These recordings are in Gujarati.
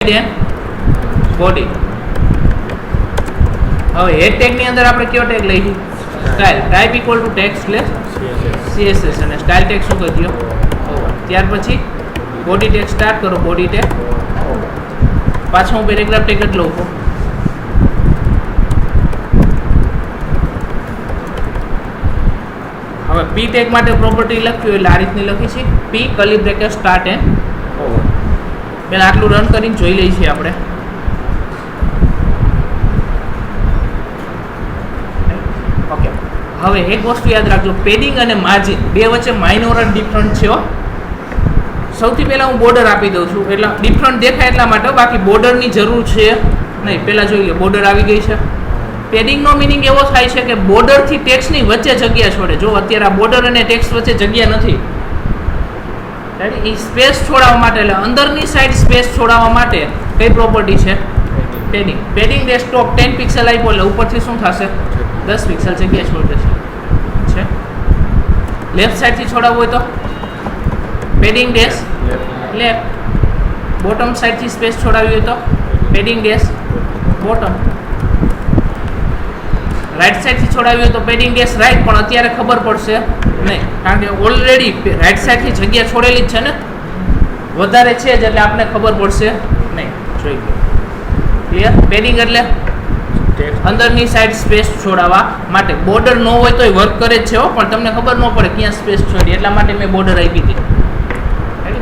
And body. હવે હેડ ટેગ ની અંદર આપણે કયો ટેગ લઈએ? Style. Type equal to tag slash CSS અને સ્ટાઇલ ટેગ શું કરી દો? ત્યાર પછી બોડી ટેગ સ્ટાર્ટ કરો. બોડી ટેગ પાછો હું પેરેગ્રાફ ટેગ જ લઉં છું. હવે પી ટેગ માટે પ્રોપર્ટી લખ્યું એટલે આ રીતની લખી છે. P curly bracket start and over. પહેલા આટલું રન કરીને જોઈ લઈએ છીએ આપણે. ઓકે, હવે એક વસ્તુ યાદ રાખજો, પેડિંગ અને માર્જિન બે વચ્ચે માઇનોર ડિફરન્ટ છે. સૌથી પહેલા હું બોર્ડર આપી દઉં છું એટલે ડિફરન્ટ દેખાય એટલા માટે, બાકી બોર્ડરની જરૂર છે નહીં. પહેલા જોઈ લો, બોર્ડર આવી ગઈ છે. પેડિંગનો મિનિંગ એવો થાય છે કે બોર્ડરથી ટેક્સ્ટની વચ્ચે જગ્યા છોડે. જો અત્યારે આ બોર્ડર અને ટેક્સ્ટ વચ્ચે જગ્યા નથી, એ સ્પેસ છોડાવવા માટે, એટલે અંદરની સાઈડ સ્પેસ છોડાવવા માટે કઈ પ્રોપર્ટી છે? પેડિંગ. પેડિંગ ડેસ્કટોપ 10 પિક્સેલ આપ્યો એટલે ઉપરથી શું થશે? 10 પિક્સેલ જગ્યા છોડી દેશે. છે લેફ્ટ સાઈડથી છોડાવવું હોય તો પેડિંગ ડેશ લેફ્ટ. બોટમ સાઈડથી સ્પેસ છોડાવી હોય તો પેડિંગ ડેશ બોટમ. રાઈટ સાઈડથી છોડાવી હોય તો પેડિંગ ડેશ રાઈટ. પણ અત્યારે ખબર પડશે નહીં, કારણ કે ઓલરેડી રાઈટ સાઈડથી જગ્યા છોડેલી જ છે ને, વધારે છે જ, એટલે આપણે ખબર પડશે નહીં. જોઈ લો, ક્લિયર? પેડિંગ એટલે અંદરની સાઈડ સ્પેસ છોડાવવા માટે. બોર્ડર ન હોય તો વર્ક કરે જ છે, પણ તમને ખબર ન પડે ક્યાં સ્પેસ છોડી, એટલા માટે મેં બોર્ડર આપી હતી.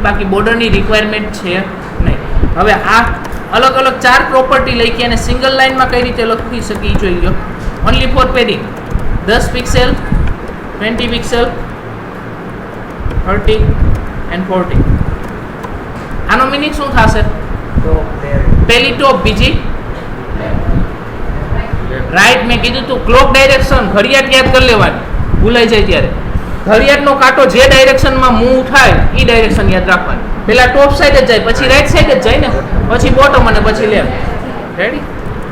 બાકી બોર્ડરની રિક્વાયરમેન્ટ છે નહીં. હવે આ અલગ અલગ 4 પ્રોપર્ટી લખી અને સિંગલ લાઇનમાં કઈ રીતે લખી શકીએ જોઈ લો. Only for padding 10 pixel, 20 pixel, 30 and 40. આનો મિનિંગ શું થશે? પહેલી ટોપ, બીજી રાઈટ. મેં કીધું તું ક્લોક ડાયરેક્શન ઘડિયાળ યાદ કરી લેવાની, ભૂલાઈ જાય ત્યારે. ઘડિયાળનો કાંટો જે ડાયરેક્શનમાં મૂવ થાય એ ડાયરેક્શન યાદ રાખવાની. પહેલા ટોપ સાઈડ જ જાય, પછી રાઈટ સાઈડ જ જાય ને, પછી બોટમ અને પછી લેફ્ટ. રેડી?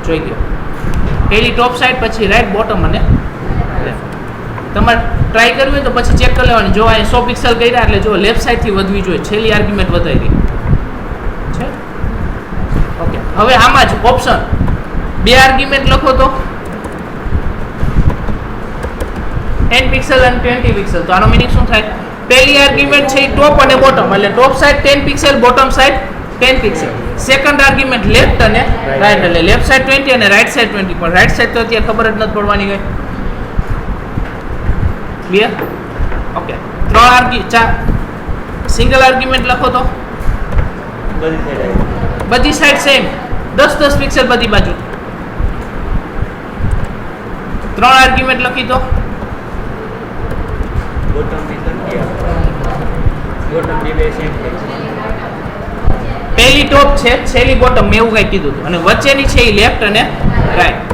જોઈ ગયો. પહેલી ટોપ સાઈડ, પછી રાઈટ, બોટમ અને લેફ્ટ. તમારે ટ્રાય કરવી હોય તો પછી ચેક કરી લેવાની. જો અહીં 100 પિક્સેલ કર્યા એટલે જો લેફ્ટ સાઈડથી વધવી જોઈએ. છેલ્લી આર્ગ્યુમેન્ટ વધારી છે. ઓકે, હવે આમાં જ ઓપ્શન 2 આર્ગ્યુમેન્ટ લખો તો 10 પિક્સેલ અને 20 પિક્સેલ. તો આનો મિનિંગ શું થાય? પહેલી આર્ગ્યુમેન્ટ છે એ ટોપ અને બોટમ, એટલે top side 10 pixel, bottom side 10 pixel. Second argument left અને રાઈટ, એટલે લેફ્ટ સાઈડ 20 અને રાઈટ સાઈડ 20. પણ રાઈટ સાઈડ તો અત્યારે ખબર જ નથી પડવાની ગઈ. ક્લિયર? ઓકે, 4 સિંગલ આર્ગ્યુમેન્ટ લખો તો બધી સાઈડ સેમ 10 પિક્સેલ બધી બાજુ. 3 આર્ગ્યુમેન્ટ લખી તો પહેલી ટોપ છે, છેલ્લી બોટમ, મેં એવું કંઈ કીધું હતું. અને વચ્ચેની છે એ લેફ્ટ અને રાઈટ.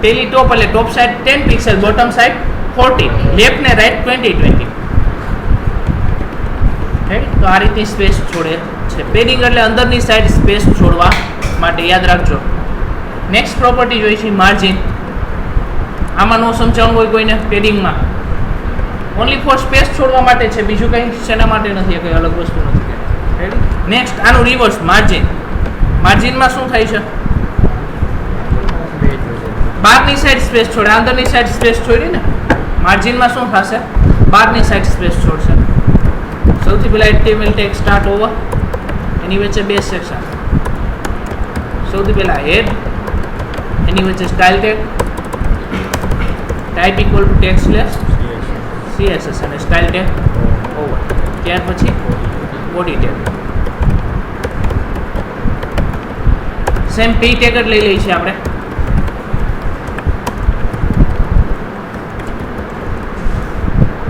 પહેલી ટોપ એટલે top side 10 pixel, bottom side 40, left ને રાઈટ 20. તો આ રીતની સ્પેસ છોડે છે. પેડિંગ એટલે અંદરની સાઈડ સ્પેસ છોડવા માટે, યાદ રાખજો. નેક્સ્ટ પ્રોપર્ટી જોઈ છે માર્જિન. આમાં નો સમજાવવું હોય કોઈને, પેડિંગમાં ઓનલી ફોર સ્પેસ છોડવા માટે છે, બીજું કંઈ શેના માટે નથી, કંઈ અલગ વસ્તુ નથી. રેડી? નેક્સ્ટ આનું રિવર્સ માર્જિન. માર્જિનમાં શું થાય છે? બહારની સાઈડ સ્પેસ છોડે, અંદરની સાઈડ સ્પેસ છોડી ને. માર્જિનમાં શું થશે? બહારની સાઈડ સ્પેસ છોડશે. સૌથી પહેલા HTML ટેગ સ્ટાર્ટ ઓવર, એની વચ્ચે 2 સેક્શન. સૌથી પહેલા હેડ, એની વચ્ચે style tag, type equal to tag slash CSS અને સ્ટાઇલ ટેગ ઓવર. ત્યાર પછી body tag. Same P tag જ લઈ લઈએ છીએ આપણે.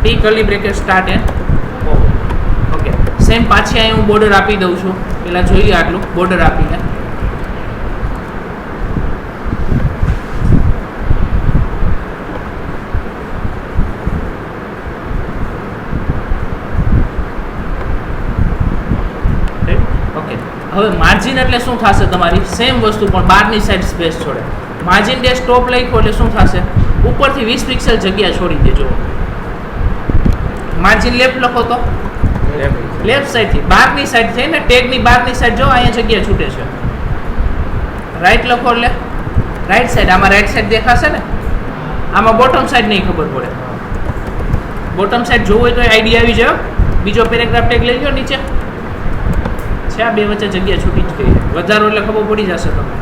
P curly bracket start and over. Okay, same પાછી અહીં હું બોર્ડર આપી દઉં છું. પહેલા જોઈએ આટલું બોર્ડર આપીને. હવે માર્જિન એટલે શું થશે? તમારી સેમ વસ્તુ પણ બહારની સાઈડ સ્પેસ છોડે. માર્જિન ડેશ ટોપ લખ્યો એટલે શું થશે? ઉપરથી 20 પિક્સેલ જગ્યા છોડી દેજો. માર્જિન લેફ્ટ લખો તો લેફ્ટ સાઈડથી બહારની સાઈડ થઈ ને ટેગની બહારની સાઈડ જો અહીંયા જગ્યા છૂટે છે. રાઈટ લખો એટલે રાઈટ સાઈડ. આમાં રાઈટ સાઈડ દેખાશે ને, આમાં બોટમ સાઈડ નહીં ખબર પડે. બોટમ સાઈડ જોવું હોય તો આઈડિયા આવી જાય. બીજો પેરેગ્રાફ ટેગ લઈ લો નીચે છે, આ બે વચ્ચે જગ્યા છૂટી જ ગઈ. વધારો એટલે ખબર પડી જશે તમને.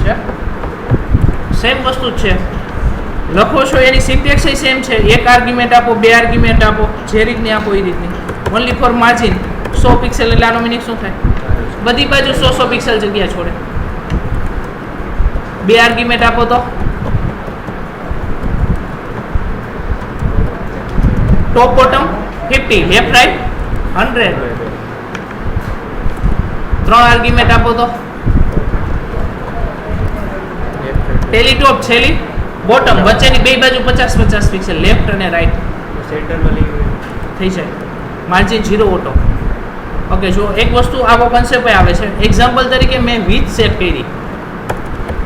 છે સેમ વસ્તુ જ છે, લખો છો એની સિન્ટેક્સ સેમ છે. એક આર્ગ્યુમેન્ટ આપો, બે આર્ગ્યુમેન્ટ આપો, જે રીતની આપો એ રીતની. ઓનલી ફોર માર્જિન 100 પિક્સેલ એટલે આનો મિનિંગ શું થાય? બધી બાજુ 100 પિક્સેલ જગ્યા છોડે. બે આર્ગ્યુમેન્ટ આપો તો top bottom 50, left right 100. 3 argument આપો તો પહેલી ટોપ, છેલ્લી બોટમ, વચ્ચેની બે બાજુ 50-50 પિક્સેલ, લેફ્ટ અને રાઈટ થઈ જાય. Margin 0 auto. ઓકે, જો એક વસ્તુ આવો કન્સેપ્ટ આવે છે. એક્ઝામ્પલ તરીકે મેં વિથ સેટ કરી,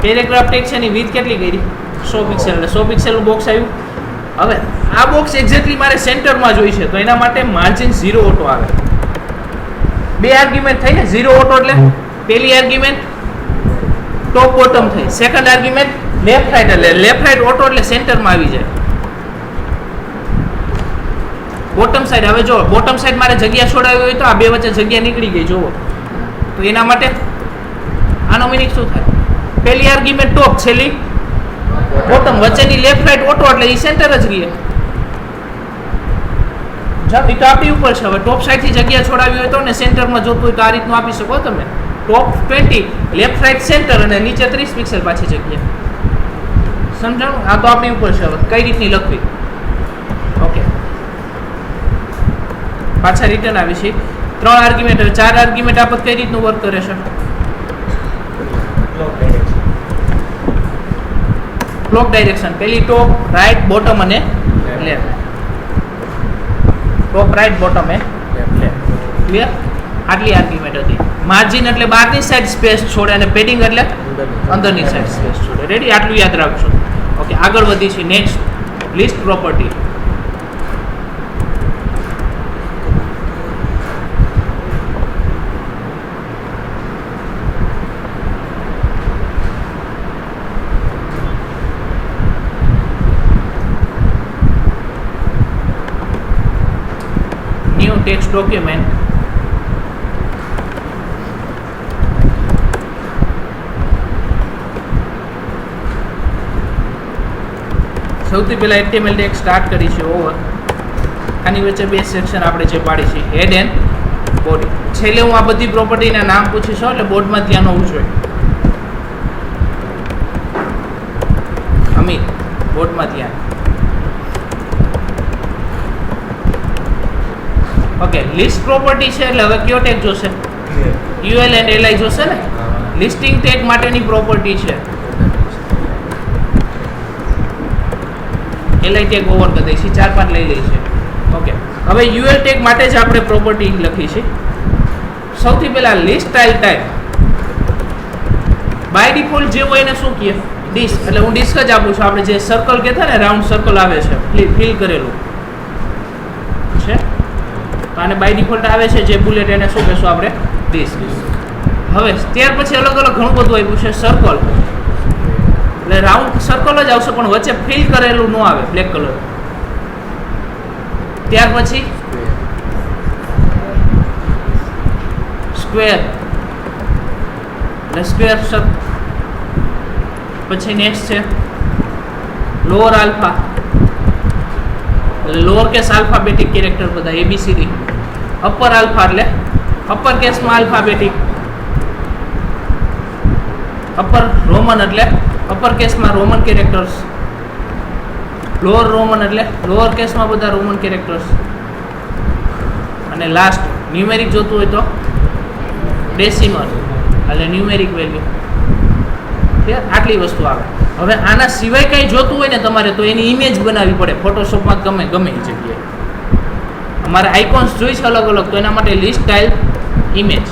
પેરેગ્રાફ ટેક્સ્ટ છે એની વિથ કેટલી કરી? 100 પિક્સેલ. એટલે 100 પિક્સેલનું બોક્સ આવ્યું. હવે આ બોક્સ એક્ઝેક્ટલી મારે સેન્ટરમાં જોઈ છે, તો એના માટે માર્જિન 0 ઓટો આવે. બે આર્ગ્યુમેન્ટ થઈ ને 0 ઓટો એટલે પહેલી આર્ગ્યુમેન્ટ ટોપ બોટમ થઈ, સેકન્ડ આર્ગ્યુમેન્ટ લેફ્ટ રાઈટ, એટલે લેફ્ટ રાઈટ ઓટો એટલે સેન્ટરમાં આવી જાય. બોટમ સાઈડ, હવે જો બોટમ સાઈડ મારે જગ્યા છોડાવી હોય તો આ બે વચ્ચે જગ્યા નીકળી ગઈ જુઓ, તો એના માટે આનો મિનિંગ શું થાય? પહેલી આર્ગ્યુમેન્ટ ટોપ, છેલ્લી બોટમ, વચ્ચેની લેફ્ટ રાઈટ ઓટો એટલે એ સેન્ટર જ રહે. એ તો આપણી ઉપર છે. હવે ટોપ સાઈડથી જગ્યા છોડાવી હોય તો ને સેન્ટરમાં જોતું હોય તો આ રીતનું આપી શકો તમે. ટોપ 20, લેફ્ટ રાઈટ સેન્ટર અને નીચે 30 પિક્સેલ પાછી જગ્યા. સમજાણું? આ તો આપણી ઉપર છે હવે કઈ રીતની લખવી. ઓકે, પાછા રિટર્ન આવી છે. 3 આર્ગ્યુમેન્ટ, હવે 4 આર્ગ્યુમેન્ટ આપત કઈ રીતનું વર્ક કરે છે? Clock direction. પહેલી ટોપ, રાઈટ, બોટમ અને લેફ્ટ. ટોપ, રાઈટ, બોટમ એ લેફ્ટ. ક્લિયર? આટલી આર્ગ્યુમેન્ટ હતી. માર્જિન એટલે બહારની સાઈડ સ્પેસ છોડે અને પેડિંગ એટલે અંદરની સાઈડ સ્પેસ છોડે. રેડી? આટલું યાદ રાખજો. ઓકે, આગળ વધી છે. Next, list property. New text document. સૌથી પહેલા HTML ટેગ સ્ટાર્ટ કરી છે ઓવર. આની વચ્ચે બે સેક્શન આપણે જે પાડી છે, હેડ એન્ડ બોડી. છેલ્લે હું આ બધી પ્રોપર્ટીના નામ પૂછીશ એટલે બોર્ડમાં ધ્યાન હોવું જોઈએ. અમિત, બોર્ડમાં ધ્યાન. ઓકે, લિસ્ટ પ્રોપર્ટી છે એટલે હવે કયો ટેગ જોશે? UL એન્ડ LI જોશે ને. લિસ્ટિંગ ટેગ માટેની પ્રોપર્ટી છે. LI ટેગ ઓવર કરી દઈશું, 4-5 લઈ લઈશું. ઓકે, હવે UL ટેગ માટે જ આપણે પ્રોપર્ટી લખી છે. સૌથી પહેલા list style type. By default જે હોય એને શું કહે? ડિસ્ક. એટલે હું ડિસ્ક જ આપું છું. આપણે જે સર્કલ કહેતા ને, રાઉન્ડ સર્કલ આવે છે ફિલ કરેલું છે, તો આને બાય ડિફોલ્ટ આવે છે જે બુલેટ, એને શું કહેશું આપણે? ડિસ્ક. હવે ત્યાર પછી અલગ અલગ ઘણું બધું આવ્યું છે. સર્કલ એટલે રાઉન્ડ સર્કલ જ આવશે પણ વચ્ચે ફિલ કરેલું ન આવે, બ્લેક કલર. ત્યાર પછી સ્ક્વેર એટલે સ્ક્વેર. પછી નેક્સ્ટ છે લોઅર આલ્ફા એટલે લોઅર કેસ આલ્ફાબેટિક કેરેક્ટર બધા ABCD. અપર આલ્ફા એટલે અપર કેસમાં આલ્ફાબેટિક. અપર રોમન એટલે અપર કેસમાં રોમન કેરેક્ટર્સ. લોઅર રોમન એટલે લોઅર કેસમાં બધા રોમન કેરેક્ટર્સ. અને લાસ્ટ ન્યુમેરિક જોતું હોય તો ડેસિમલ એટલે ન્યુમેરિક વેલ્યુ. આટલી વસ્તુ આવે. હવે આના સિવાય કંઈ જોતું હોય ને તમારે તો એની ઇમેજ બનાવવી પડે ફોટોશોપમાં ગમે એ જગ્યાએ. અમારે આઇકોન્સ જોઈ છે અલગ અલગ, તો એના માટે લિસ્ટ સ્ટાઇલ ઇમેજ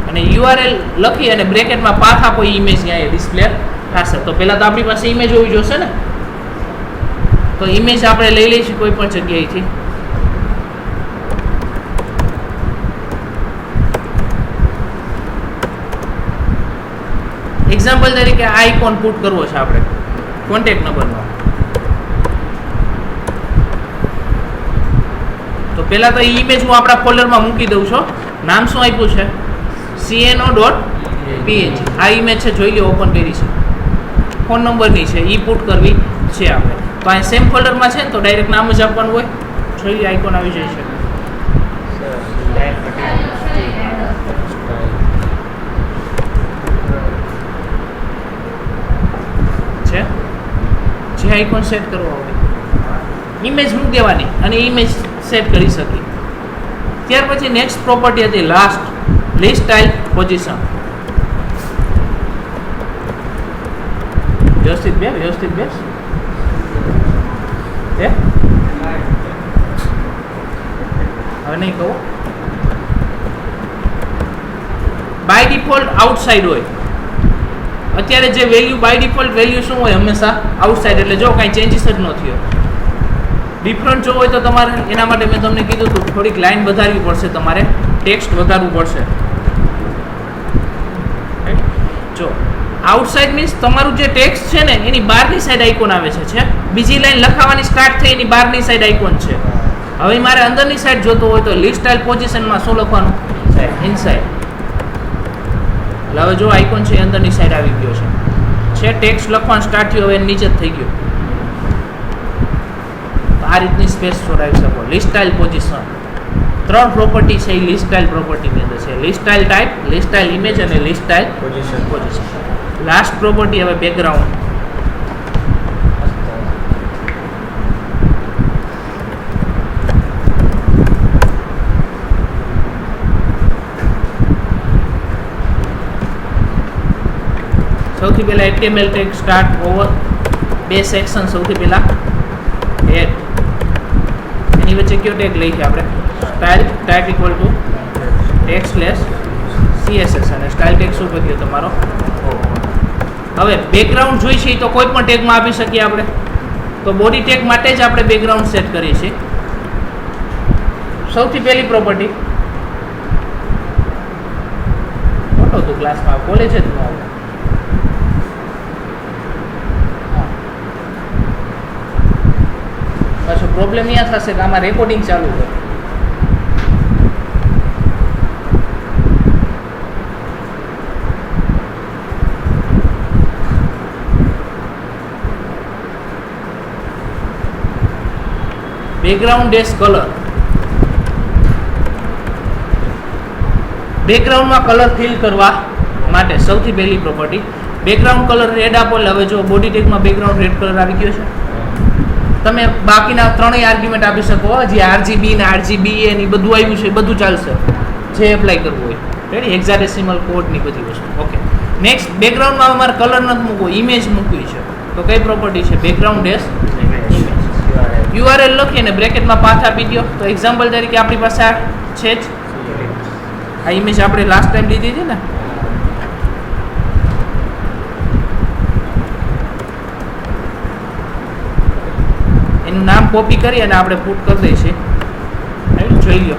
અને URL લખી અને બ્રેકેટમાં પાથ આપો, એ ઇમેજ અહીંયા ડિસ્પ્લે થશે. તો પહેલાં તો આપણી પાસે ઇમેજ હોવી જોશે ને. તો ઇમેજ આપણે લઈ લઈશું કોઈ પણ જગ્યાએથી. એક્ઝામ્પલ તરીકે આ આઇકોન પુટ કરવો છે આપણે કોન્ટેક્ટ નંબરનો. તો પહેલા તો ઇમેજ હું આપણા ફોલ્ડરમાં મૂકી દઉં છું. નામ શું આપ્યું છે? cno.png. આ ઇમેજ છે, જોઈ લો, ઓપન કરી છે. ફોન નંબરની છે, એ પુટ કરવી છે આપણે. તો આ સેમ ફોલ્ડરમાં છે ને, તો ડાયરેક્ટ નામ જ આપવાનું હોય. જોઈ લો, આઇકોન આવી જાય છે. જે આઇકોન સેટ કરવો હોય ઇમેજ મૂકી દેવાની અને ઇમેજ સેટ કરી શકીએ. ત્યાર પછી નેક્સ્ટ પ્રોપર્ટી હતી લાસ્ટ, લિસ્ટ સ્ટાઇલ પોઝિશન. વ્યવસ્થિત બેસ હવે નહીં કહું. બાય ડિફોલ્ટ આઉટસાઇડ હોય. અત્યારે જે વેલ્યુ બાય ડિફોલ્ટ વેલ્યુ શું હોય? હંમેશા આઉટસાઇડ. એટલે જો કાંઈ ચેન્જીસ જ ન થયો. ડિફરન્ટ જો હોય તો તમારે એના માટે મેં તમને કીધું હતું થોડીક લાઈન વધારવી પડશે, તમારે ટેક્સ્ટ વધારવું પડશે. જો આઉટસાઇડ મીન્સ તમારું જે ટેક્સ્ટ છે ને એની બહારની સાઈડ આઇકોન આવે છે. બીજી લાઈન લખાવાની સ્ટાર્ટ થઈ એની બહારની સાઈડ આઇકોન છે. હવે મારે અંદરની સાઈડ જોતો હોય તો લિસ્ટ સ્ટાઇલ પોઝિશનમાં શું લખવાનું? ઇનસાઇડ. એટલે હવે જો આઇકોન છે અંદરની સાઈડ આવી ગયો છે. ટેક્સ્ટ લખવાનું સ્ટાર્ટ થયું, હવે નીચે જ થઈ ગયું. આ રીતની સ્પેસ છોડાવી શકો. લિસ્ટ સ્ટાઇલ પોઝિશન 3 પ્રોપર્ટી છે. એ લિસ્ટ સ્ટાઇલ પ્રોપર્ટીની અંદર છે. List style type, list style image અને list style position. Last property હવે બેકગ્રાઉન્ડ. સૌથી પહેલા HTML tag start over 2 section. સૌથી પહેલા હેડ, એની વચ્ચે કયો ટેગ લઈ છે આપણે? Style type equal to text slash CSS અને સ્ટાઇલ ટેગ શું કર્યો તમારો? હવે બેકગ્રાઉન્ડ જોઈ છે તો કોઈ પણ ટેગમાં આપી શકીએ આપણે. તો બોડી ટેગ માટે જ આપણે બેકગ્રાઉન્ડ સેટ કરીએ છીએ. સૌથી પહેલી પ્રોપર્ટી મોટો હતું ક્લાસમાં, કોલેજ જ ન આવે. પાછો પ્રોબ્લેમ અહીંયા થશે કે આમાં રેકોર્ડિંગ ચાલુ હોય. Background dash colour. બેકગ્રાઉન્ડમાં કલર ફિલ કરવા માટે સૌથી પહેલી પ્રોપર્ટી બેકગ્રાઉન્ડ કલર રેડ આપો. હવે જો બોડી ટેગમાં બેકગ્રાઉન્ડ રેડ કલર આવી ગયો છે. તમે બાકીના 3 આર્ગ્યુમેન્ટ આપી શકો. જે RGB ને RGB એ બધું આવ્યું છે, બધું ચાલશે જે એપ્લાય કરવું હોય. રેડી? હેક્સાડેસિમલ કોડ ની બધી વસ્તુ. ઓકે, નેક્સ્ટ બેકગ્રાઉન્ડમાં અમારે કલર નથી મૂકવો, ઇમેજ મૂકવી છે. તો કઈ પ્રોપર્ટી છે? Background dash image. URL લખીને બ્રેકેટમાં પાથ આપી દો. તો એક્ઝામ્પલ તરીકે આપણી પાસે આ છે જ આ ઇમેજ આપણે લાસ્ટ ટાઈમ લીધી હતી ને. એનું નામ કોપી કરી અને આપણે પુટ કરી દઈશું. જોઈ લો,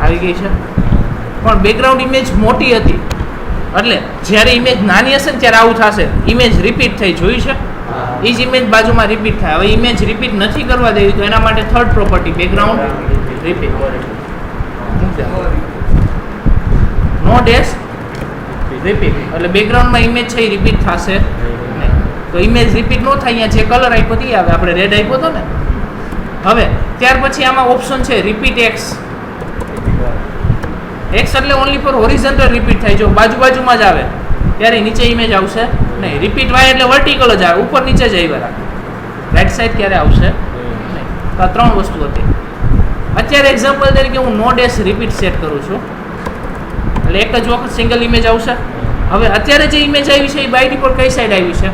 આવી ગઈ છે. પણ બેકગ્રાઉન્ડ ઇમેજ મોટી હતી, એટલે જ્યારે ઇમેજ નાની હશે ને ત્યારે આવું થશે. ઇમેજ રિપીટ થઈ, જોઈ છે? એ જ ઇમેજ બાજુમાં રિપીટ થાય. હવે ઇમેજ રિપીટ નથી કરવા દેવી તો એના માટે થર્ડ પ્રોપર્ટી બેકગ્રાઉન્ડ રિપીટ. નો ડેશ રિપીટ, એટલે બેકગ્રાઉન્ડમાં ઇમેજ છે એ રિપીટ થશે નહીં. તો ઇમેજ રિપીટ ન થાય. અહીંયા જે કલર આપ્યો તે આવે, આપણે રેડ આપ્યો હતો ને. હવે ત્યાર પછી આમાં ઓપ્શન છે રિપીટ એક્સ. એક્સ એટલે ઓનલી ફોર હોરિઝોન્ટલ રિપીટ થાય. જો બાજુમાં જ આવે ત્યારે નીચે ઇમેજ આવશે નહીં. રિપીટ વાય એટલે વર્ટિકલ જ આવે, ઉપર નીચે જ આવ્યા રાખે. રાઈટ સાઈડ ક્યારે આવશે નહીં. તો આ 3 વસ્તુ હતી. અત્યારે એક્ઝામ્પલ તરીકે હું નો ડેશ રિપીટ સેટ કરું છું એટલે એક જ વખત સિંગલ ઇમેજ આવશે. હવે અત્યારે જે ઇમેજ આવી છે એ બાય ડિફોલ્ટ કઈ સાઈડ આવી છે?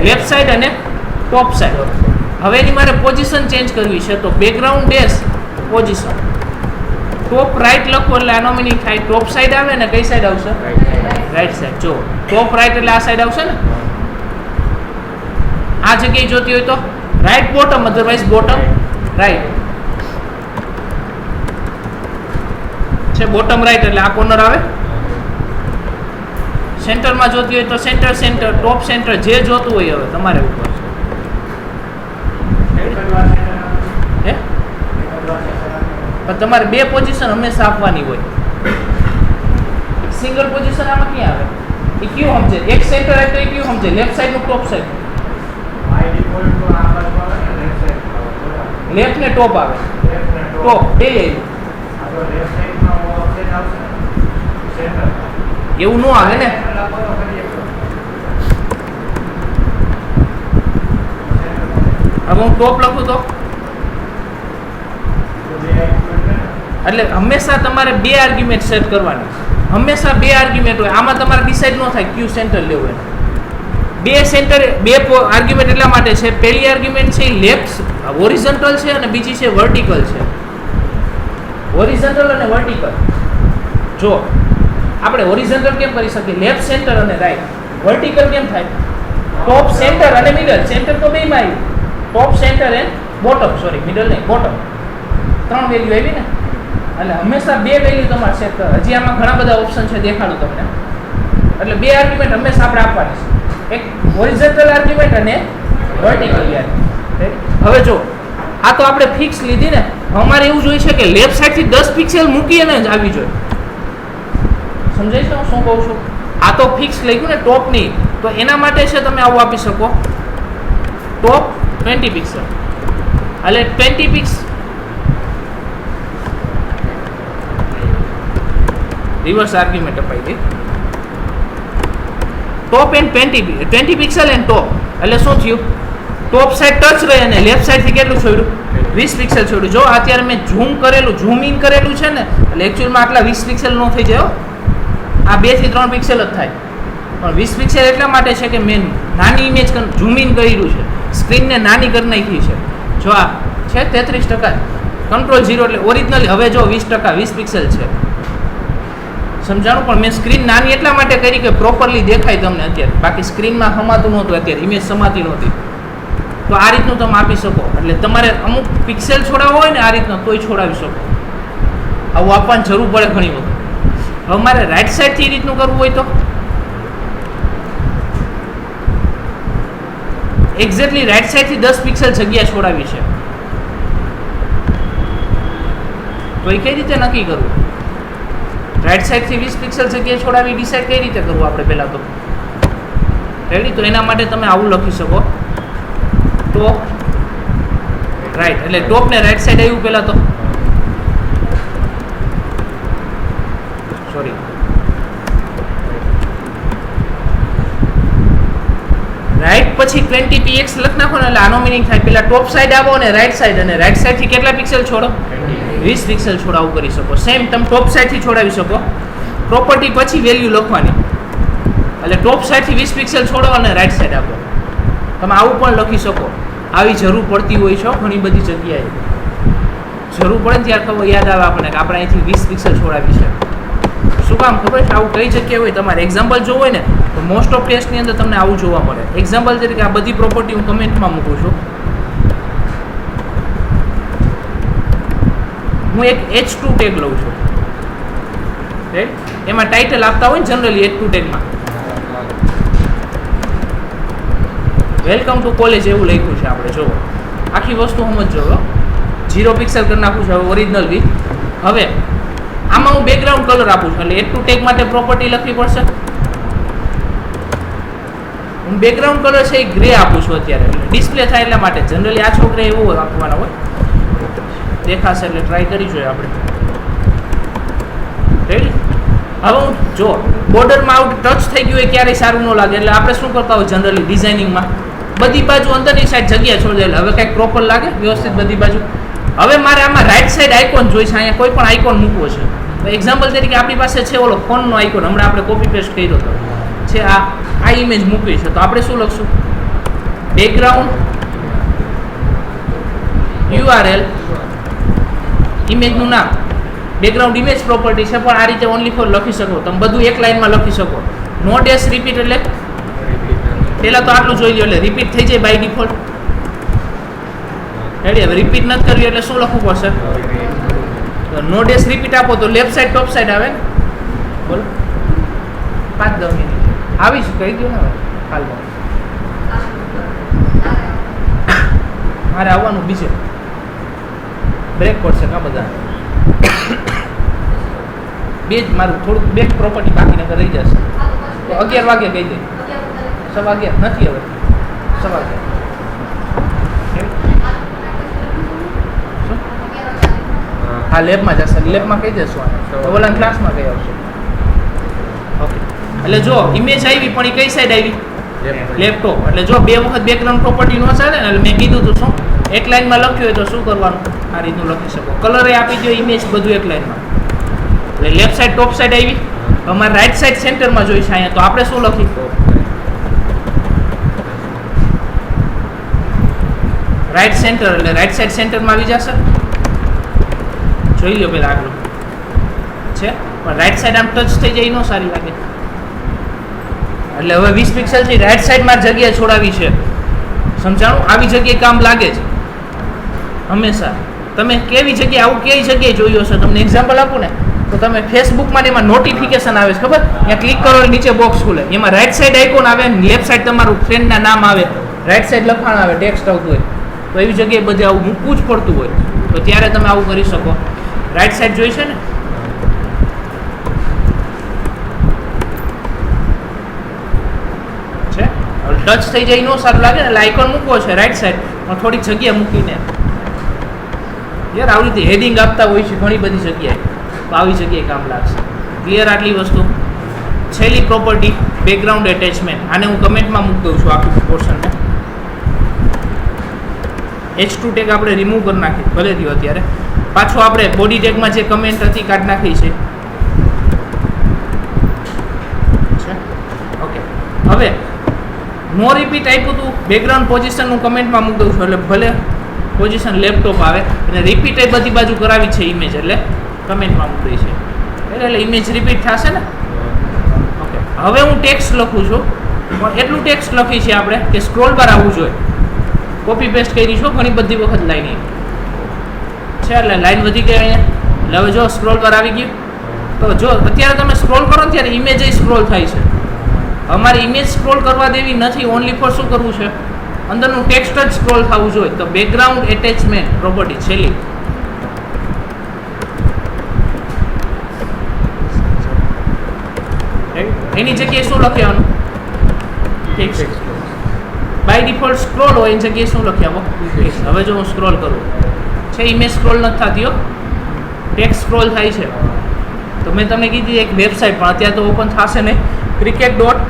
લેફ્ટ સાઈડ અને ટોપ સાઈડ. હવે એની મારે પોઝિશન ચેન્જ કરવી છે. તો બેકગ્રાઉન્ડ ડેશ પોઝિશન. ટોપ રાઈટ લખો એટલે આનો મિનિંગ થાય ટોપ સાઈડ આવે ને કઈ સાઈડ આવશે? Right side. જો ટોપ રાઈટ એટલે આ સાઈડ આવશે ને. આ જગ્યાએ જોતી હોય તો right bottom, otherwise bottom right છે. બોટમ રાઈટ એટલે આ કોર્નર આવે. સેન્ટરમાં જોતી હોય તો સેન્ટર, સેન્ટર, ટોપ સેન્ટર, જે જોતું હોય હવે તમારે ઉપર છે. પણ તમારે બે પોઝિશન હંમેશા આપવાની હોય. સિંગલ પોઝિશન આમાં ક્યાં આવે? એ કયું સમજે? એક સેન્ટર આવે તો એ કયું સમજે? લેફ્ટ સાઈડ નું ટોપ સાઈડ? લેફ્ટ ને ટોપ આવે. ટોપ બે એવું ન આવે ને. હવે હું ટોપ લખું તો એટલે હંમેશા તમારે બે આર્ગ્યુમેન્ટ સેટ કરવાની. હંમેશા બે આર્ગ્યુમેન્ટ હોય. આમાં તમારે ડિસાઈડ ન થાય ક્યુ સેન્ટર લેવું એમ. બે સેન્ટર, બે આર્ગ્યુમેન્ટ એટલા માટે છે. પહેલી આર્ગ્યુમેન્ટ છે એ લેફ્ટ હોરિઝોન્ટલ છે અને બીજી છે વર્ટિકલ છે. હોરિઝોન્ટલ અને વર્ટિકલ. જો આપણે હોરિઝોન્ટલ કેમ કરી શકીએ? Left centre and right. Vertical કેમ થાય? Top centre and middle. Centre તો બેમાં આવ્યું. Top centre and bottom, sorry middle નહીં, બોટમ. ત્રણ વેલ્યુ આવી ને. એટલે હંમેશા બે વેલ્યુ તમારે સેટ કરો. હજી આમાં ઘણા બધા ઓપ્શન છે, દેખાડું તમને. એટલે બે આર્ગ્યુમેન્ટ હંમેશા આપણે આપવાની છે. એક હોરિઝોન્ટલ આર્ગ્યુમેન્ટ અને વર્ટિકલ આર્ગ્યુમેન્ટ. હવે જો આ તો આપણે ફિક્સ લીધી ને. અમારે એવું જોઈએ છે કે લેફ્ટ સાઈડ થી 10 પિક્સેલ મૂકીને જ આવી જોઈએ. સમજાય છે હું શું કહું છું? આ તો ફિક્સ લખ્યું ને ટોપ ની, તો એના માટે છે તમે આવું આપી શકો ટોપ 20 પિક્સેલ. એટલે 20 પિક્સ રિવર્સ આર્ગ્યુમેન્ટ અપાઈ ગઈ. ટોપ એન્ડ 20 પિક્સેલ એન્ડ ટોપ. એટલે શું થયું? ટોપ સાઈડ ટચ રહે અને લેફ્ટ સાઈડ થી કેટલું છોડ્યું? 20 પિક્સેલ છોડ્યું. જો અત્યારે મેં ઝૂમ કરેલું, ઝૂમ ઇન કરેલું છે ને, એટલે એકચ્યુઅલમાં આટલા 20 પિક્સેલ ન થઈ જાય. આ 2 થી 3 પિક્સેલ જ થાય. પણ 20 પિક્સેલ એટલા માટે છે કે મેં નાની ઇમેજ ઝૂમ ઇન કર્યું છે, સ્ક્રીનને નાની કરી નાખી છે. જો આ છે 33%, કંટ્રોલ 0 એટલે ઓરિજિનલી. હવે જો 20%, 20 પિક્સેલ છે. સમજાણું? પણ મેં સ્ક્રીન નાની એટલા માટે કરી કે પ્રોપરલી દેખાય તમને અત્યારે. બાકી સ્ક્રીનમાં સમાતું નહોતું, અત્યારે ઇમેજ સમાતી નહોતી. તો આ રીતનું તમે આપી શકો. એટલે તમારે અમુક પિક્સેલ છોડાવવા હોય ને આ રીતના તોય છોડાવી શકો. આવું આપવાની જરૂર પડે ઘણી વખત. હવે મારે રાઈટ સાઈડથી રીતનું કરવું હોય તો એક્ઝેક્ટલી રાઈટ સાઈડથી 10 પિક્સેલ જગ્યા છોડાવી છે. તો એ કઈ રીતે નક્કી કરવું? રાઈટ સાઈડથી 20 પિક્સેલ જગ્યા છોડાવી ડિસાઈડ કઈ રીતે કરવું આપણે પહેલાં તો? રેડી? તો એના માટે તમે આવું લખી શકો ટોપ રાઈટ. એટલે ટોપ ને રાઈટ સાઈડ આવ્યું પહેલાં તો. સોરી, રાઈટ પછી 20px લખ નાખો ને એટલે આનો મિનિંગ થાય પહેલા ટોપ સાઈડ આવો અને રાઈટ સાઈડ, અને રાઈટ સાઈડ થી કેટલા પિક્સેલ છોડો? 20 પિક્સેલ છોડાવું કરી શકો. સેમ તમે ટોપ સાઈડ થી છોડાવી શકો. પ્રોપર્ટી પછી વેલ્યુ લખવાની. એટલે ટોપ સાઈડ થી 20 પિક્સેલ છોડો અને રાઈટ સાઈડ આપો. તમે આવું પણ લખી શકો. આવી જરૂર પડતી હોય છે ઘણી બધી જગ્યાએ. જરૂર પડે ને ત્યારે ખબર યાદ આવે આપણને કે આપણે અહીંથી 20 પિક્સલ છોડાવી છે. શું કામ ખબર છે? આવું કઈ જગ્યાએ હોય તમારે એક્ઝામ્પલ જોવું હોય ને તો મોસ્ટ ઓફ ટેસ્ટની અંદર તમને આવું જોવા મળે. એક્ઝામ્પલ તરીકે આ બધી પ્રોપર્ટી હું કમેન્ટમાં મૂકું છું. હું એક H2 ટેગ લઉં છું, રાઈટ? એમાં ટાઇટલ આપતા હોય ને જનરલી H2 ટેગમાં વેલકમ ટુ કોલેજ એવું લખ્યું છે. આપણે જોવો આખી વસ્તુ સમજો. 0 પિક્સેલ કરી નાખું છું હવે ઓરિજિનલ વિથ. હવે આમાં હું બેકગ્રાઉન્ડ કલર આપું છું એટલે H2 ટેગ માટે પ્રોપર્ટી લખવી પડશે. હું બેકગ્રાઉન્ડ કલર છે એ ગ્રે આપું છું અત્યારે, એટલે ડિસ્પ્લે થાય એટલા માટે. જનરલી આ છોકરા એવું આપવાના હોય, દેખાશે એટલે ટ્રાય કરી જોઈએ આપણે. રેડી? હવે હું જો બોર્ડરમાં આઉટ ટચ થઈ ગયું હોય ક્યારેય સારું ન લાગે, એટલે આપણે શું કરતા હોય જનરલી ડિઝાઇનિંગમાં બધી બાજુ અંદરની સાઈડ જગ્યા છોડી દે એટલે હવે કંઈક પ્રોપર લાગે વ્યવસ્થિત બધી બાજુ. હવે મારે આમાં રાઈટ સાઈડ આઇકોન જોઈ છે, અહીંયા કોઈ પણ આઇકોન મૂકવો છે. તો એક્ઝામ્પલ તરીકે આપણી પાસે છે ઓલો ફોનનો આઇકોન, હમણાં આપણે કોપી પેસ્ટ કર્યો હતો છે. આ ઇમેજ મૂકવી છે તો આપણે શું લખશું? બેકગ્રાઉન્ડ URL ઇમેજનું નામ. બેકગ્રાઉન્ડ ઇમેજ પ્રોપર્ટી છે પણ આ રીતે ઓનલી ફોર લખી શકો તમે. બધું એક લાઈનમાં લખી શકો. નો ડેશ રિપીટ એટલે પહેલાં તો આટલું જોઈ લો એટલે રિપીટ થઈ જાય બાય ડિફોલ્ટ. રેડી. હવે રિપીટ નથી કરવી એટલે શું લખવું પડશે? તો નો ડેશ રિપીટ આપો તો લેફ્ટ સાઈડ ટોપ સાઈડ આવે ને. બોલો 5-10 મિનિટ આવીશ કહી દો ને હાલમાં. મારે આવવાનું બીજે બ્રેક પડશે કા બધા બે જ મારું થોડુંક બેક પ્રોપર્ટી બાકી નકર રહી જશે. તો 11 વાગે કહી દે. 11:15 નથી હવે 11:15. હા લેબમાં જશે. લેબમાં કહી દેશું આને. ઓલા ક્લાસમાં કઈ આવશે. ઓકે એટલે જો ઇમેજ આવી પણ એ કઈ સાઈડ આવી? લેપટોપ. એટલે જો બે વખત બેકગ્રાઉન્ડ પ્રોપર્ટી નો ચાલે ને એટલે મેં કીધું હતું શું એક લાઈનમાં લખ્યું હોય તો શું કરવાનું આ રીતનું લખી શકો. કલર એ આપી દો ઇમેજ બધું એક લાઈનમાં. એટલે લેફ્ટ સાઈડ ટોપ સાઈડ આવી. અમારે રાઈટ સાઈડ સેન્ટરમાં જોઈશે અહીંયા તો આપણે શું લખી રાઈટ સેન્ટર એટલે રાઈટ સાઈડ સેન્ટરમાં આવી જશે. જોઈ લો પેલા આગળ છે પણ રાઈટ સાઈડ આમ ટચ થઈ જાય ન સારી લાગે એટલે હવે 20 પિક્સલથી રાઈટ સાઈડમાં જગ્યા છોડાવી છે. સમજાણું? આવી જગ્યાએ કામ લાગે છે હંમેશા. તમે કેવી જગ્યાએ આવું કઈ જગ્યાએ જોયું હશે? તમને એક્ઝામ્પલ આપું ને તો તમે ફેસબુકમાં એમાં નોટિફિકેશન આવે છે ખબર? ત્યાં ક્લિક કરો નીચે બોક્સ ખુલે એમાં રાઈટ સાઈડ આઇકોન આવે ને લેફ્ટ સાઈડ તમારું ફ્રેન્ડના નામ આવે, રાઈટ સાઈડ લખાણ આવે, ટેક્સ્ટ આવતું હોય તો એવી જગ્યાએ બધે આવું મૂકવું જ પડતું હોય તો ત્યારે તમે આવું કરી શકો. રાઈટ સાઈડ જોઈ છે ને છે ટચ થઈ જાય નો સારું લાગે ને એટલે આઇકોન મૂકવો છે રાઈટ સાઈડ પણ થોડીક જગ્યા મૂકીને યાર આવી રીતે હેડિંગ આપતા હોય છે ઘણી બધી જગ્યાએ તો આવી જગ્યાએ કામ લાગશે. ક્લિયર આટલી વસ્તુ? છેલ્લી પ્રોપર્ટી બેકગ્રાઉન્ડ એટેચમેન્ટ. આને હું કમેન્ટમાં મૂકી દઉં છું આખું પોર્શનને. H2 ટેગ આપણે રિમૂવ કરી નાખી ભલે થયો અત્યારે. પાછું આપણે બોડી ટેગમાં જે કમેન્ટ હતી કાઢી નાખી છે. ઓકે હવે નો રિપીટ આપ્યું હતું બેકગ્રાઉન્ડ પોઝિશન હું કમેન્ટમાં મૂકી દઉં છું એટલે ભલે પોઝિશન લેપટોપ આવે અને રિપીટ એ બધી બાજુ કરાવી છે ઇમેજ એટલે કમેન્ટમાં મૂકી છે એટલે ઇમેજ રિપીટ થશે ને. ઓકે હવે હું ટેક્સ્ટ લખું છું પણ એટલું ટેક્સ્ટ લખી છે આપણે કે સ્ક્રોલ બાર આવવું જોઈએ. કોપી પેસ્ટ કરી છો ઘણી બધી વખત લાઈન છે એટલે લાઈન વધી ગઈ અહીંયા. એટલે હવે જો સ્ક્રોલ બાર આવી ગયું તો જો અત્યારે તમે સ્ક્રોલ કરો ત્યારે ઇમેજ સ્ક્રોલ થાય છે. અમારે ઇમેજ સ્ક્રોલ કરવા દેવી નથી. ઓનલી ફોર શું કરવું છે અંદરનું ટેક્સ્ટ જ સ્ક્રોલ થવું જોઈએ. તો બેકગ્રાઉન્ડ એટેચમેન્ટ પ્રોપર્ટી છેલ્લી એની જગ્યાએ શું લખવાનું? ટેક્સ્ટ. બાય ડિફોલ્ટ સ્ક્રોલ હોય એની જગ્યાએ શું લખી આવો? હવે જો હું સ્ક્રોલ કરું છે ઇમેજ સ્ક્રોલ નથી થતી હો, ટેક્સ્ટ સ્ક્રોલ થાય છે. તો મેં તમને કીધી એક વેબસાઇટ પણ અત્યારે તો ઓપન થશે નહીં. ક્રિકેટ ડોટ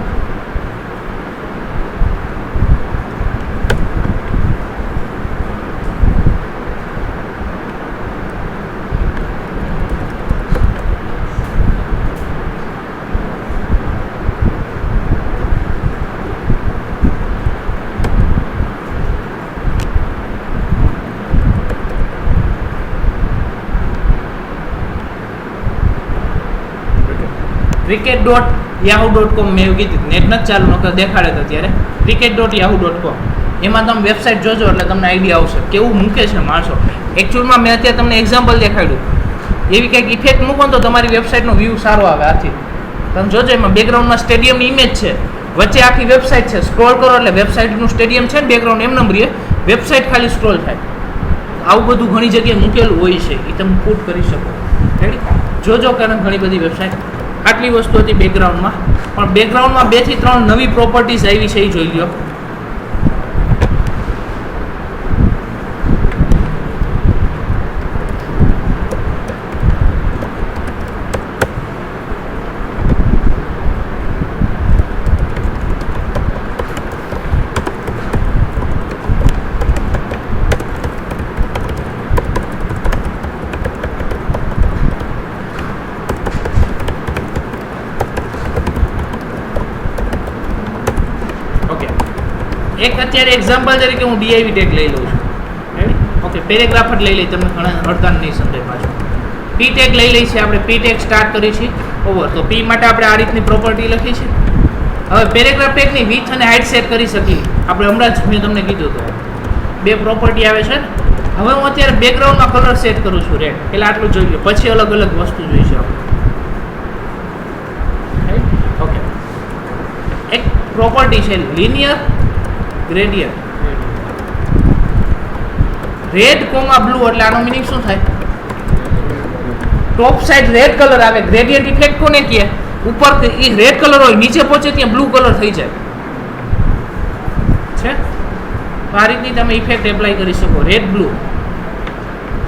cricket.yahoo.com મેં એવું કીધું. નેટ નથી ચાલુ નકર દેખાડે તો અત્યારે cricket.yahoo.com એમાં તમે વેબસાઇટ જોજો એટલે તમને આઈડિયા આવશે કેવું મૂકે છે માણસો. એકચ્યુઅલમાં મેં અત્યારે તમને એક્ઝામ્પલ દેખાડ્યું. એવી કંઈક ઇફેક્ટ મૂકો તો તમારી વેબસાઇટનો વ્યૂ સારો આવે. આથી તમે જોજો એમાં બેકગ્રાઉન્ડમાં સ્ટેડિયમની ઇમેજ છે, વચ્ચે આખી વેબસાઇટ છે. સ્ક્રોલ કરો એટલે વેબસાઇટનું સ્ટેડિયમ છે ને બેકગ્રાઉન્ડ એમ નંબરીએ વેબસાઇટ ખાલી સ્ક્રોલ થાય. આવું બધું ઘણી જગ્યાએ મૂકેલું હોય છે એ તમે પુટ કરી શકો. રેડી જોજો કારણ ઘણી બધી વેબસાઇટ. આટલી વસ્તુ હતી બેકગ્રાઉન્ડમાં પણ બેકગ્રાઉન્ડમાં 2 થી 3 નવી પ્રોપર્ટીઝ આવી છે એ જોઈ લો. એક અત્યારે એક્ઝામ્પલ તરીકે હું ડીઆઈવી ટેગ લઈ લઉં છું. રેડી? ઓકે પેરેગ્રાફ જ લઈ લઈ. તમને ઘણા અડધાન નહીં સમજાય પાછું. પી ટેગ લઈ લઈ છે આપણે. પી ટેગ સ્ટાર્ટ કરી છે ઓવર. તો પી માટે આપણે આ રીતની પ્રોપર્ટી લખી છે. હવે પેરેગ્રાફ ટેગની વિડ્થ અને હાઇટ સેટ કરી શકીએ આપણે. હમણાં જ મેં તમને કીધું હતું 2 પ્રોપર્ટી આવે છે ને હવે હું અત્યારે બેકગ્રાઉન્ડમાં કલર સેટ કરું છું રેડ, એટલે આટલું જોઈ લો, પછી અલગ અલગ વસ્તુ જોઈશું આપણે. ઓકે, એક પ્રોપર્ટી છે linear gradient. Red comma blue એટલે આનો મિનિંગ શું થાય? ટોપ સાઈડ રેડ કલર આવે, ગ્રેડિયન્ટ ઇફેક્ટ કોને કહે? ઉપર એ રેડ કલર હોય, નીચે પહોંચે ત્યાં બ્લુ કલર થઈ જાય છે. તો આ રીતની તમે ઇફેક્ટ એપ્લાય કરી શકો, રેડ બ્લુ.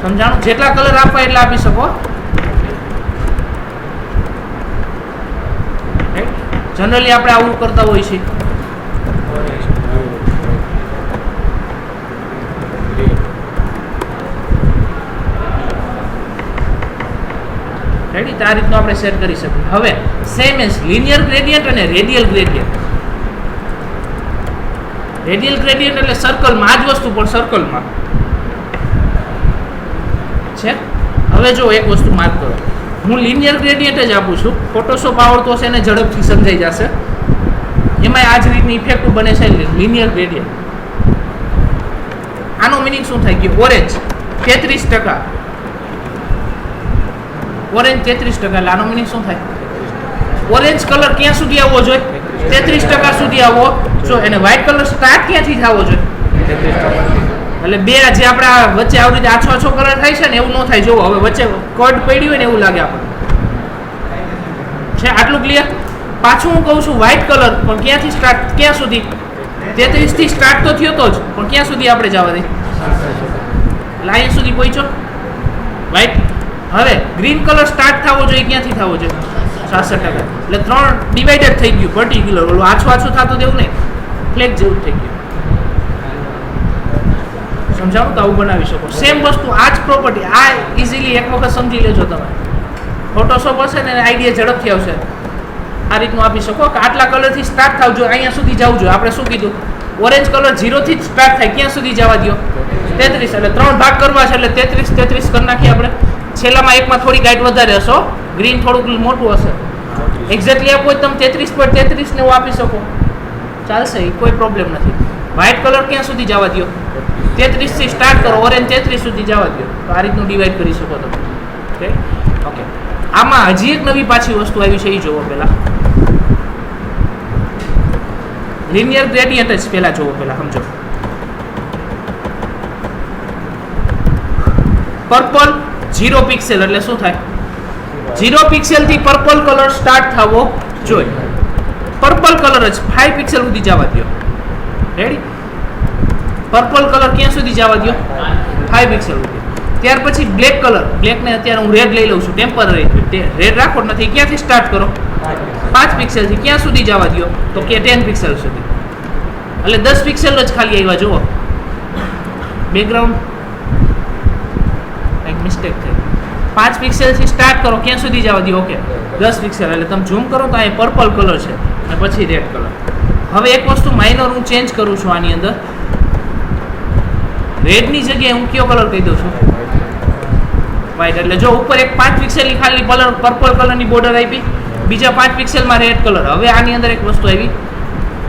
સમજાણું? જેટલા કલર આપવા એટલા આપી શકો. જનરલી આપણે આવું કરતા હોઈએ છીએ. રેડી? આ રીતનું આપણે સેટ કરી શકીએ. હવે સેમ એઝ લિનિયર ગ્રેડિયન્ટ અને રેડિયલ ગ્રેડિયન્ટ. રેડિયલ ગ્રેડિયન્ટ એટલે સર્કલમાં આ જ વસ્તુ પણ સર્કલમાં છે. હવે જો એક વસ્તુ માર્ક કરો, હું લિનિયર ગ્રેડિયન્ટ જ આપું છું. ફોટોશોપ આવડતો હશે એને ઝડપથી સમજાઈ જશે. એમાં આ જ રીતની ઇફેક્ટ બને છે લિનિયર ગ્રેડિયન્ટ. આનો મિનિંગ શું થાય કે ઓરેન્જ 33%, ઓરેન્જ 33%, એટલે આનો મિનિંગ શું થાય? ઓરેન્જ કલર ક્યાં સુધી આવવો જોઈએ? 33% સુધી આવવો જો. એને વ્હાઇટ કલર સ્ટાર્ટ ક્યાંથી થવો જોઈએ? 33%. એટલે બે જે આપણે વચ્ચે આવી રીતે આછો આછો કલર થાય છે ને એવું ન થાય. જોવો હવે વચ્ચે કટ પડી હોય ને એવું લાગે આપણને. છે આટલું ક્લિયર? પાછું હું કહું છું વ્હાઇટ કલર પણ ક્યાંથી સ્ટાર્ટ, ક્યાં સુધી? 33 થી સ્ટાર્ટ તો થયો તો જ, પણ ક્યાં સુધી આપણે જવા દઈએ? લાઈન સુધી પહોંચ્યો વ્હાઇટ. હવે ગ્રીન કલર સ્ટાર્ટ થવો જોઈએ, ક્યાંથી થવો જોઈએ? 66%. એટલે 3 ડિવાઇડેડ થઈ ગયું પર્ટિક્યુલર. ઓલું આછું આછું થતું દેવું નહીં, ફ્લેગ જેવું થઈ ગયું. સમજાવું? તો આવું બનાવી શકો. સેમ વસ્તુ આ જ પ્રોપર્ટી, આ ઇઝીલી એક વખત સમજી લેજો તમે. ફોટોશોપ હશે ને આઈડિયા ઝડપથી આવશે. આ રીતનું આપી શકો કે આટલા કલરથી સ્ટાર્ટ થાવ જોઈએ, અહીંયા સુધી જવું જોઈએ. આપણે શું કીધું? ઓરેન્જ કલર 0 થી જ સ્ટાર્ટ થાય, ક્યાં સુધી જવા દો? 33. એટલે 3 ભાગ કરવા છે એટલે 33 કરી નાખીએ આપણે. છેલ્લામાં એકમાં થોડી ગાઈડ વધારે હશો, ગ્રીન થોડુંક મોટું હશે. એક્ઝેક્ટલી આપો તમે 33.33 ને એવું આપી શકો, ચાલશે, કોઈ પ્રોબ્લેમ નથી. વ્હાઇટ કલર ક્યાં સુધી જવા દો? 33 થી સ્ટાર્ટ કરો, ઓરેન્જ 33 સુધી જવા દો. તો આ રીતનું ડિવાઈડ કરી શકો તમે. Okay okay. આમાં હજી એક નવી પાછી વસ્તુ આવી છે, એ જોવો પહેલા. લિનિયર ગ્રેડિયન્ટ જ પહેલા જોવો, પહેલા સમજો. પર્પલ 0 પિક્સેલ એટલે શું થાય? 0 પિક્સેલ થી પર્પલ કલર સ્ટાર્ટ થવો જોઈએ. પર્પલ કલર જ 5 પિક્સેલ સુધી જવા દો. રેડી? પર્પલ કલર ક્યાં સુધી જવા દો? 5 પિક્સેલ સુધી. ત્યાર પછી બ્લેક કલર, બ્લેકને અત્યારે હું રેડ લઈ લઉં છું, ટેમ્પરરી રેડ રાખો નથી. ક્યાંથી સ્ટાર્ટ કરો? 5 પિક્સેલથી. ક્યાં સુધી જવા દો? તો કે 10 પિક્સેલ સુધી. એટલે 10 પિક્સેલ જ ખાલી આવ્યા. જુઓ બેકગ્રાઉન્ડ કંઈક મિસ્ટેક થઈ. 5 પિક્સેલથી સ્ટાર્ટ કરો, ક્યાં સુધી જવા દો? Okay 10 pixel. એટલે તમે ઝૂમ કરો તો અહીં પર્પલ કલર છે અને પછી રેડ કલર. હવે એક વસ્તુ માઇનર હું ચેન્જ કરું છું આની અંદર. રેડની જગ્યાએ હું કયો કલર કહી દઉં છું? વ્હાઇટ. એટલે જો ઉપર એક 5 પિક્સેલની ખાલી પર્પલ કલરની બોર્ડર આપી, બીજા 5 પિક્સેલમાં રેડ કલર. હવે આની અંદર એક વસ્તુ આવી,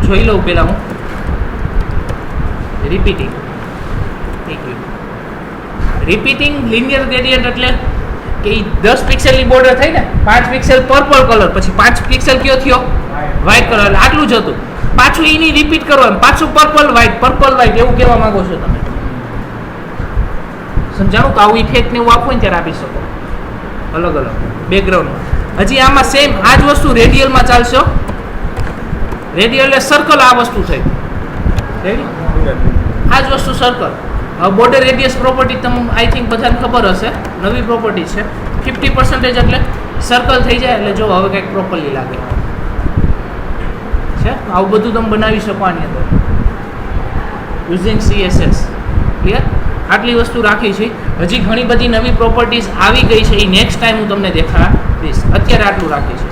જોઈ લઉં પહેલાં હું. રિપીટિંગ. રિપીટિંગ લિનિયર ગ્રેડિયન્ટ એટલે કે 10 પિક્સેલની બોર્ડર થઈ ને, 5 પિક્સેલ પર્પલ કલર, પછી 5 પિક્સેલ કયો થયો? White colour. એટલે આટલું જ હતું. પાછું એની રિપીટ કરો એમ, પાછું પર્પલ વ્હાઇટ એવું કહેવા માંગો છો તમે? સમજાણું? તો આવું ઇફેક્ટ ને એવું આપવું ને ત્યારે આપી શકો અલગ અલગ બેકગ્રાઉન્ડમાં. હજી આમાં સેમ આ જ વસ્તુ રેડિયલમાં ચાલશે. રેડિયલ એટલે સર્કલ. આ વસ્તુ થઈ રેડી? આ જ વસ્તુ સર્કલ. હવે બોર્ડર રેડિયસ પ્રોપર્ટી તમને આઈ થિંક બધાને ખબર હશે, નવી પ્રોપર્ટી છે. 50% એટલે સર્કલ થઈ જાય. એટલે જો હવે કંઈક પ્રોપરલી લાગે છે. આવું બધું તમે બનાવી શકો આની અંદર યુઝિંગ CSS. ક્લિયર? આટલી વસ્તુ રાખી છે. હજી ઘણી બધી નવી પ્રોપર્ટીઝ આવી ગઈ છે, એ નેક્સ્ટ ટાઈમ હું તમને દેખાડીશ. અત્યારે આટલું રાખી છે.